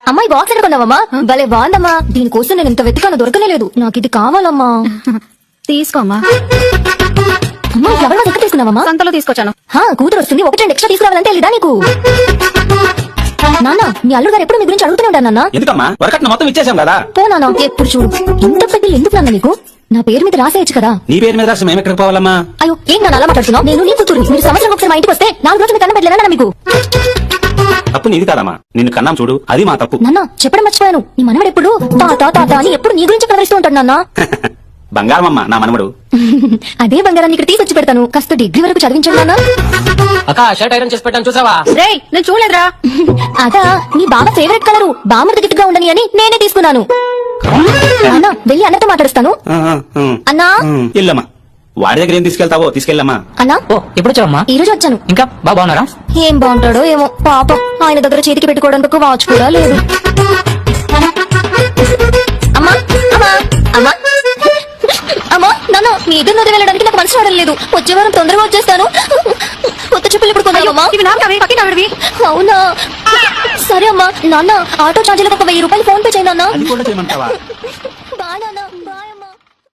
అమ్మాయి బాక్స్ ఎక్కడ కొన్నావమ్మా? భలే బాగుందమ్మా. దీనికోసం నేను ఇంత వెతికాను, దొరకలేదు. నాకు ఇది కావాలమ్మా. తీసుకోమ్మా. అమ్మా ఫ్లవర్ వాజ్ ఎక్కడ తీసుకున్నావమ్మా? సంతలో తీసుకొచ్చాను. కూతురు వస్తుంది, ఒకటి రెండు ఎక్స్ట్రా తీసుకురావాలంటే తెలీదా నీకు? నాన్న, మీ అల్లుడు గారు ఎప్పుడు మీ గురించి అడుగుతూనే ఉంటాను నాన్న. ఎందుకమ్మా వరకట్న మొత్తం ఇచ్చేసాం కదా. పో నాన్న, ఎప్పుడు చూడు ఇంత పెద్ద ఎందుకు నాన్న నీకు? నా పేరు మీద రాసేయచ్చు కదా. నీ పేరు మీద రాసి మేము ఎక్కడికి పోవాలమ్మా? అయ్యో ఏం నాన్న అలా మాట్లాడుతున్నావు? నేను నీ కూతురు. మీరు సంవత్సరం ఒకసారి మా ఇంటికి వస్తే 4 రోజులు కన్నా పెట్టలేనా మీకు? తప్పు నీది కాదమ్మా, నిన్ను కన్నాం చూడు, అది మా తప్పు. నాన్న చెప్పడం మర్చిపోయాను, నీ మనవడు ఎప్పుడు తాత తాత అని ఎప్పుడు నీ గురించి కలరిస్తూ ఉంటాడు నాన్న. బంగారమమ్మ నా మనవడు. అదే బంగారాన్ని ఇక్కడ తీసుకొచ్చి పెడతాను. కాస్త డిగ్రీ వరకు చదివించండి నాన్న. అక్క షర్ట్ ఐరన్ చేసి పెట్టాను చూసావా? రేయ్ నేను చూడలేదురా. అదా నీ బాబా ఫేవరెట్ కలరు, బామర్ది గిట్టుగా ఉండని అని నేనే తీసుకున్నాను. అన్నా వెళ్ళి అన్నతో మాట్లాడుస్తాను. అన్నా ఇల్లమ్మా, వాడి దగ్గర ఏం తీసుకెళ్తావో తీసుకెళ్ళమ్మా. అన్నా ఓ ఎప్పుడు వచ్చావమ్మా? ఈ రోజు వచ్చాను. ఇంకా బాగున్నారా? ఏం బాగుంటాడో ఏమో పాపం, ఆయన దగ్గర చేతికి పెట్టుకోవడానికి వాచ్ కూడా లేదు. అమ్మా అమ్మా అమ్మా అమ్మా నాన్న, మీ ఇద్దరు నది వెళ్ళడానికి నాకు మనసు రావడం లేదు. వచ్చే వారం తొందరగా వచ్చేస్తాను. కొత్త చెప్పులు ఇప్పుడు కొన్నాయమ్మా. ఇవి నావి పక్కినవి. అవునా సరే అమ్మా. నాన్న ఆటో ఛార్జీలకు ఒక 1000 రూపాయలు ఫోన్ పే చేయండి నాన్న. అది కూడా చేయమంటావా?